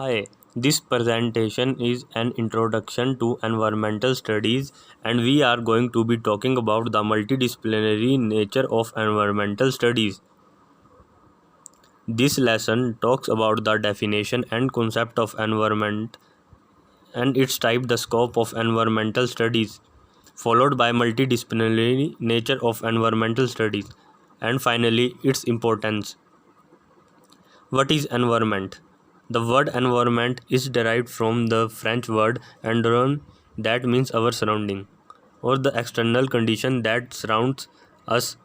Hi, this presentation is an introduction to environmental studies, and we are going to be talking about the multidisciplinary nature of environmental studies. This lesson talks about the definition and concept of environment and its type, the scope of environmental studies, followed by multidisciplinary nature of environmental studies, and finally its importance. What is environment? The word environment is derived from the French word environ, that means our surrounding, or the external condition that surrounds us.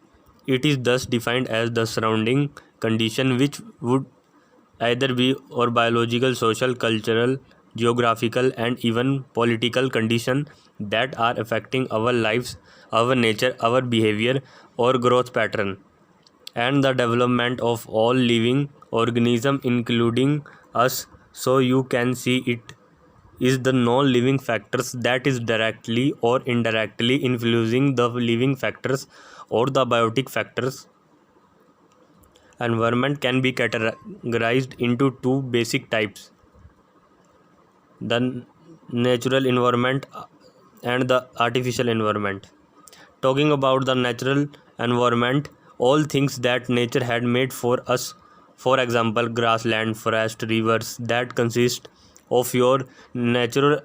It is thus defined as the surrounding condition which would either be or biological, social, cultural, geographical, and even political condition that are affecting our lives, our nature, our behavior, or growth pattern and the development of all living organism including us. So you can see it is the non-living factors that is directly or indirectly influencing the living factors or the biotic factors. Environment can be categorized into two basic types: the natural environment and the artificial environment. Talking about the natural environment, all things that nature had made for us, for example, grassland, forest, rivers, that consist of your natural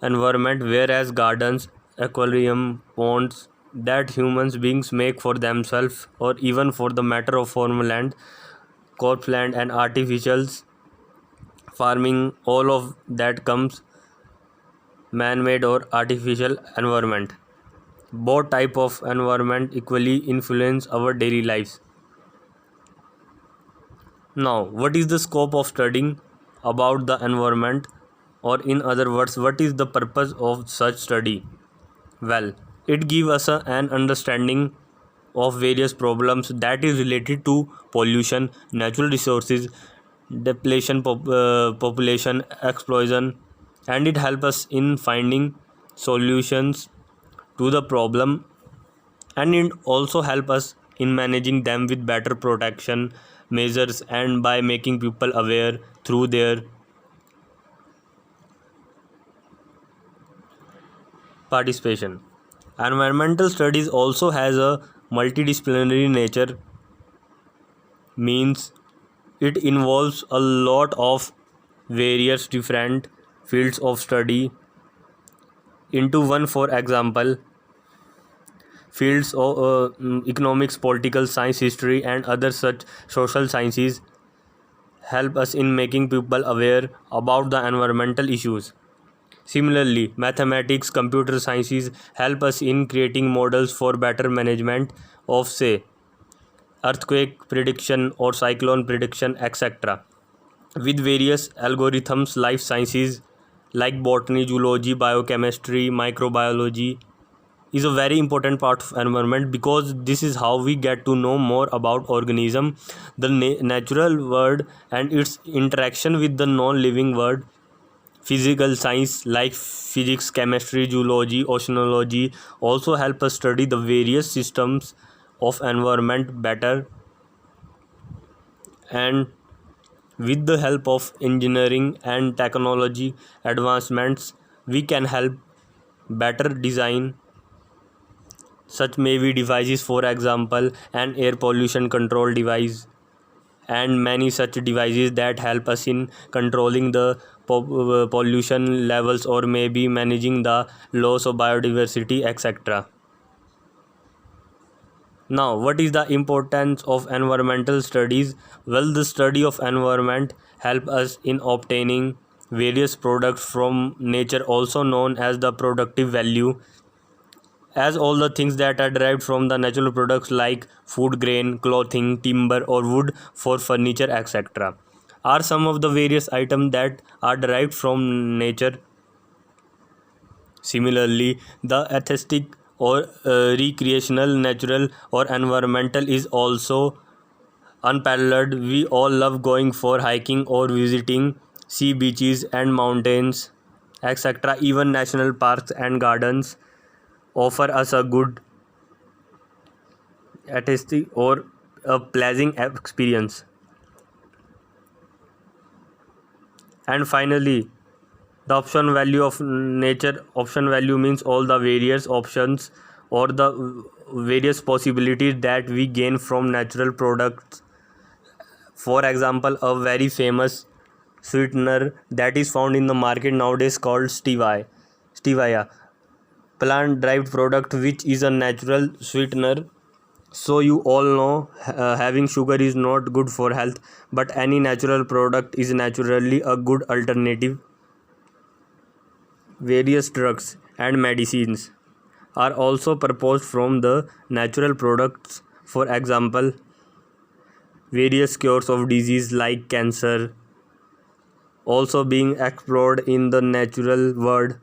environment, whereas gardens, aquarium, ponds, that humans beings make for themselves, or even for the matter of farmland, cropland, and artificials farming, all of that comes man-made or artificial environment. Both type of environment equally influence our daily lives. Now, what is the scope of studying about the environment, or in other words, what is the purpose of such study? Well, it gives us an understanding of various problems that is related to pollution, natural resources, depletion, population explosion, and it helps us in finding solutions to the problem, and it also help us in managing them with better protection measures and by making people aware through their participation. Environmental studies also has a multidisciplinary nature, means it involves a lot of various different fields of study into one. For example, fields of economics, political science, history, and other such social sciences help us in making people aware about the environmental issues. Similarly, mathematics, computer sciences help us in creating models for better management of, say, earthquake prediction or cyclone prediction, etc. With various algorithms, life sciences like botany, zoology, biochemistry, microbiology is a very important part of environment, because this is how we get to know more about organism, the natural world, and its interaction with the non-living world. Physical science like physics, chemistry, zoology, oceanology also help us study the various systems of environment better, and with the help of engineering and technology advancements we can help better design such may be devices, for example an air pollution control device, and many such devices that help us in controlling the pollution levels or maybe managing the loss of biodiversity, etc. Now, what is the importance of environmental studies? Well, the study of environment help us in obtaining various products from nature, also known as the productive value, as all the things that are derived from the natural products like food grain, clothing, timber, or wood for furniture, etc., are some of the various items that are derived from nature. Similarly, the aesthetic or recreational, natural, or environmental is also unparalleled. We all love going for hiking or visiting sea beaches and mountains, etc. Even national parks and gardens offer us a good aesthetic or a pleasing experience. And finally, the option value of nature. Option value means all the various options or the various possibilities that we gain from natural products. For example, a very famous sweetener that is found in the market nowadays called stevia, plant derived product which is a natural sweetener. So you all know having sugar is not good for health, but any natural product is naturally a good alternative. Various drugs and medicines are also proposed from the natural products. For example, various cures of disease like cancer also being explored in the natural world.